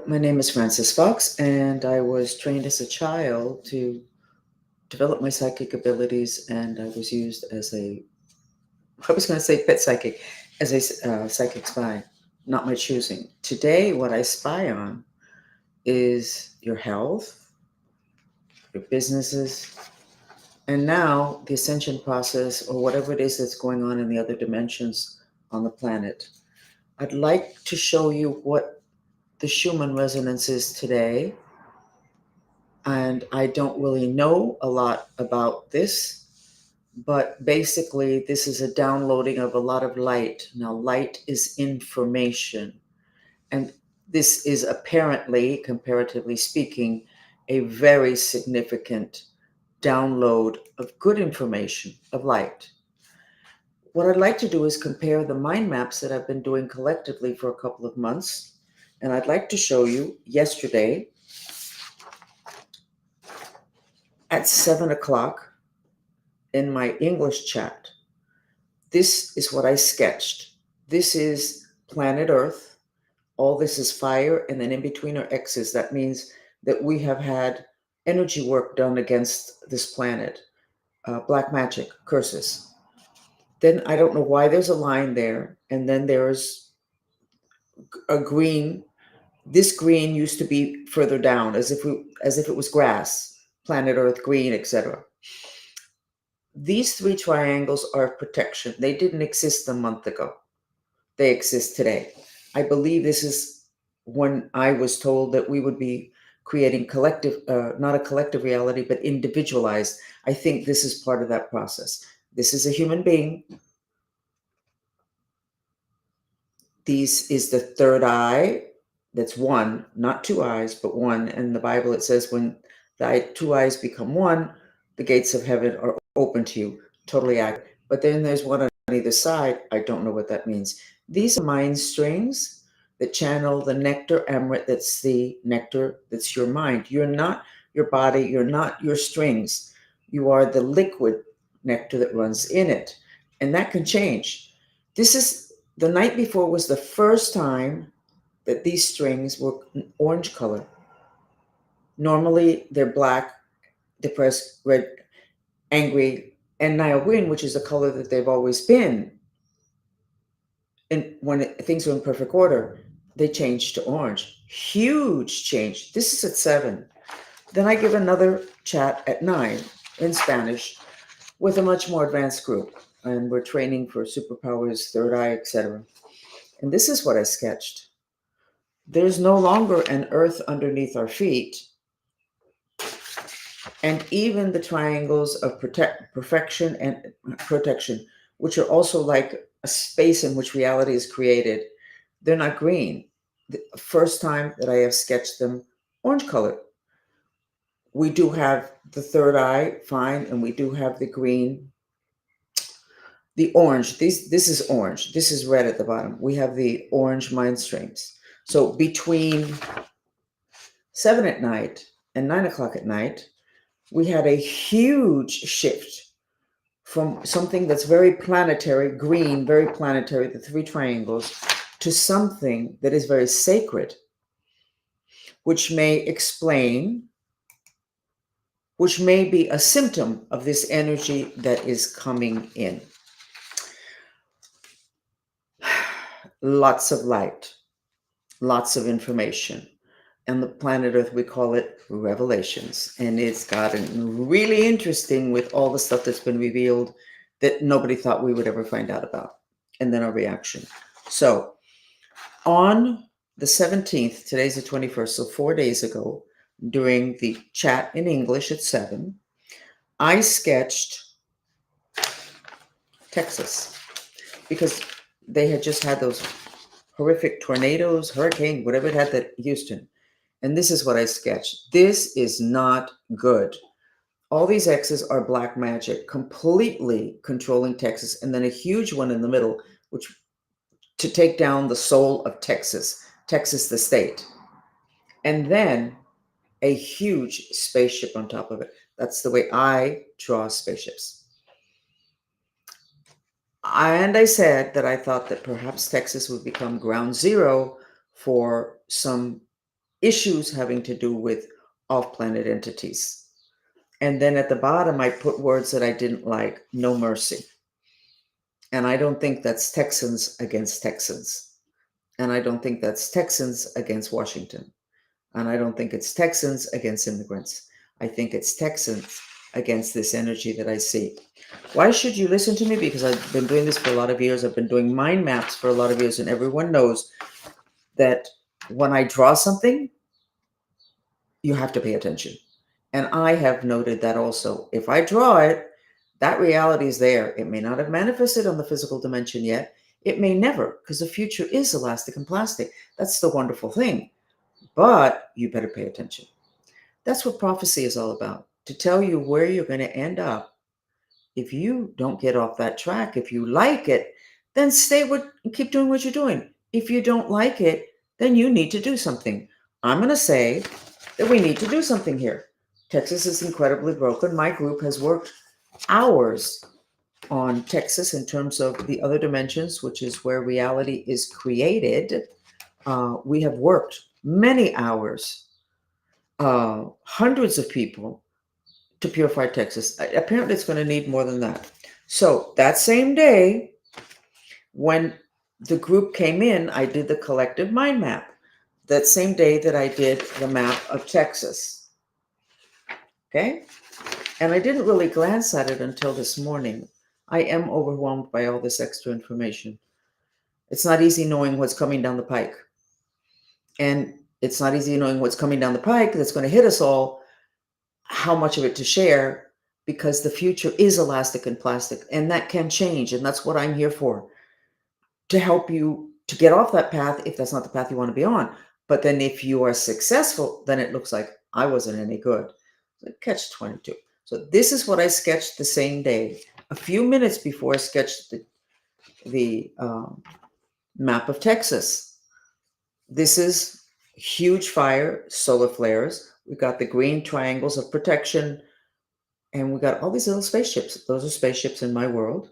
Hello, my name is Frances Fox, and I was trained as a child to develop my psychic abilities, and I was used as I was going to say pet psychic, as a psychic spy, not my choosing. Today, what I spy on is your health, your businesses, and now the ascension process, or whatever it is that's going on in the other dimensions on the planet. I'd like to show you what the Schumann resonance is today, and I don't really know a lot about this, but basically, this is a downloading of a lot of light. Now, light is information, and this is apparently, comparatively speaking, a very significant download of good information, of light. What I'd like to do is compare the mind maps that I've been doing collectively for a couple of months, and I'd like to show you yesterday at 7 o'clock in my English chat. This is what I sketched. This is planet Earth. All this is fire, and then in between are X's. That means that we have had energy work done against this planet, black magic, curses. Then I don't know why there's a line there, and then there's a green. This green used to be further down, as if it was grass, planet Earth, green, etc. These three triangles are protection. They didn't exist a month ago. They exist today. I believe this is when I was told that we would be creating collective, not a collective reality, but individualized. I think this is part of that process. This is a human being. This is the third eye. That's one, not two eyes, but one. In the Bible, it says when two eyes become one, the gates of heaven are open to you. Totally accurate. But then there's one on either side. I don't know what that means. These are mind strings that channel the nectar amrit. That's the nectar. That's your mind. You're not your body. You're not your strings. You are the liquid nectar that runs in it. And that can change. This is the night before was the first time that these strings were orange color. Normally they're black, depressed, red, angry, and Nile green, which is the color that they've always been. And when things are in perfect order, they change to orange. Huge change. This is at 7. Then I give another chat at 9 in Spanish with a much more advanced group. And we're training for superpowers, third eye, etc. And this is what I sketched. There's no longer an earth underneath our feet. And even the triangles of perfection and protection, which are also like a space in which reality is created, they're not green. The first time that I have sketched them orange colored. We do have the third eye, fine, and we do have the green, the orange. This is orange. This is red at the bottom. We have the orange mind streams. So between 7 at night and 9 o'clock at night, we had a huge shift from something that's very planetary, green, very planetary, the three triangles, to something that is very sacred, which may explain, which may be a symptom of this energy that is coming in. Lots of light, lots of information. And the planet Earth, we call it revelations. And it's gotten really interesting with all the stuff that's been revealed that nobody thought we would ever find out about. And then our reaction. So on the 17th, today's the 21st, so 4 days ago, during the chat in English at 7, I sketched Texas because they had just had those horrific tornadoes, hurricane, whatever it had, that Houston. And this is what I sketched. This is not good. All these X's are black magic, completely controlling Texas. And then a huge one in the middle, which to take down the soul of Texas, Texas the state. And then a huge spaceship on top of it. That's the way I draw spaceships. And I said that I thought that perhaps Texas would become ground zero for some issues having to do with off-planet entities. And then at the bottom, I put words that I didn't like: no mercy. And I don't think that's Texans against Texans. And I don't think that's Texans against Washington. And I don't think it's Texans against immigrants. I think it's Texans against this energy that I see. Why should you listen to me? Because I've been doing this for a lot of years. I've been doing mind maps for a lot of years, and everyone knows that when I draw something, you have to pay attention. And I have noted that also. If I draw it, that reality is there. It may not have manifested on the physical dimension yet. It may never, because the future is elastic and plastic. That's the wonderful thing. But you better pay attention. That's what prophecy is all about, to tell you where you're going to end up if you don't get off that track. If you like it, then keep doing what you're doing. If you don't like it, then you need to do something. I'm going to say that we need to do something here. Texas is incredibly broken. My group has worked hours on Texas in terms of the other dimensions, which is where reality is created. We have worked many hours, hundreds of people, to purify Texas. Apparently, it's going to need more than that. So that same day, when the group came in, I did the collective mind map. That same day that I did the map of Texas. Okay? And I didn't really glance at it until this morning. I am overwhelmed by all this extra information. It's not easy knowing what's coming down the pike. And it's not easy knowing what's coming down the pike that's going to hit us all, how much of it to share, because the future is elastic and plastic, and that can change. And that's what I'm here for, to help you to get off that path if that's not the path you want to be on. But then if you are successful, then it looks like I wasn't any good. Catch 22. So this is what I sketched the same day, a few minutes before I sketched the map of Texas. This is huge fire, solar flares. We've got the green triangles of protection, and we got all these little spaceships. Those are spaceships in my world.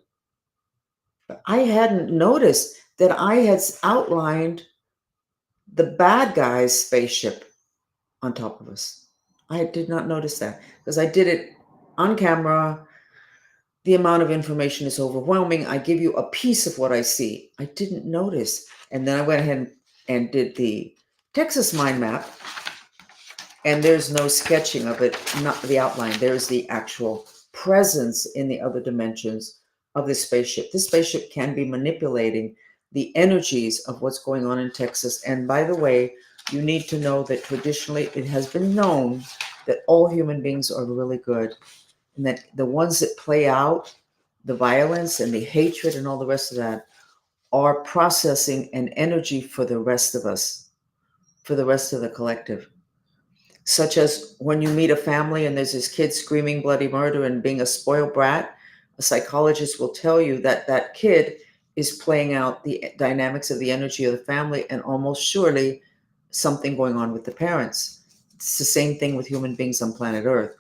But I hadn't noticed that I had outlined the bad guy's spaceship on top of us. I did not notice that because I did it on camera. The amount of information is overwhelming. I give you a piece of what I see. I didn't notice. And then I went ahead and did the Texas mind map. And there's no sketching of it, not the outline. There's the actual presence in the other dimensions of this spaceship. This spaceship can be manipulating the energies of what's going on in Texas. And by the way, you need to know that traditionally it has been known that all human beings are really good, and that the ones that play out the violence and the hatred and all the rest of that are processing an energy for the rest of us, for the rest of the collective. Such as when you meet a family and there's this kid screaming bloody murder and being a spoiled brat, a psychologist will tell you that that kid is playing out the dynamics of the energy of the family, and almost surely something going on with the parents. It's the same thing with human beings on planet Earth.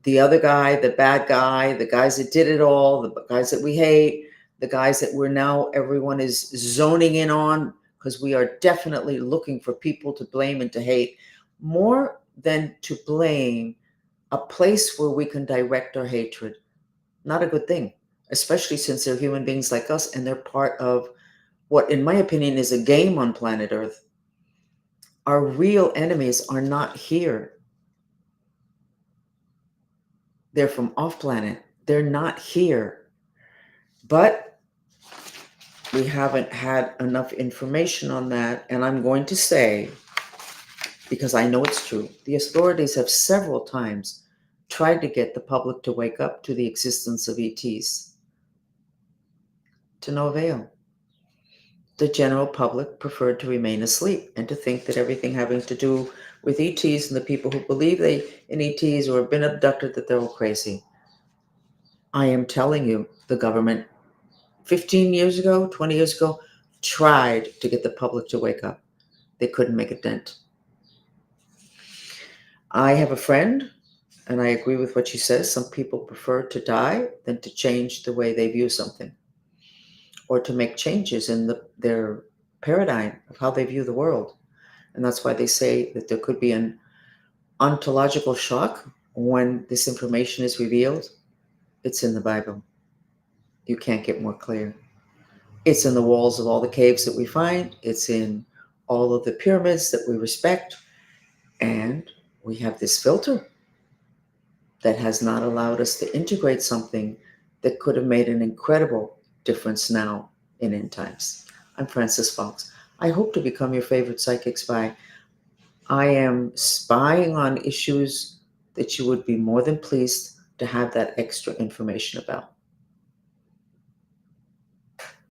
The other guy, the bad guy, the guys that did it all, the guys that we hate, the guys that we're now, everyone is zoning in on, because we are definitely looking for people to blame and to hate, more than to blame, a place where we can direct our hatred. Not a good thing, especially since they're human beings like us and they're part of what, in my opinion, is a game on planet Earth. Our real enemies are not here. They're from off planet. They're not here. But we haven't had enough information on that. And I'm going to say, because I know it's true, the authorities have several times tried to get the public to wake up to the existence of ETs. To no avail. The general public preferred to remain asleep and to think that everything having to do with ETs and the people who believe in ETs or have been abducted, that they're all crazy. I am telling you, the government 15 years ago, 20 years ago, tried to get the public to wake up. They couldn't make a dent. I have a friend, and I agree with what she says. Some people prefer to die than to change the way they view something, or to make changes in their paradigm of how they view the world. And that's why they say that there could be an ontological shock when this information is revealed. It's in the Bible. You can't get more clear. It's in the walls of all the caves that we find. It's in all of the pyramids that we respect. And we have this filter that has not allowed us to integrate something that could have made an incredible difference now in end times. I'm Frances Fox. I hope to become your favorite psychic spy. I am spying on issues that you would be more than pleased to have that extra information about.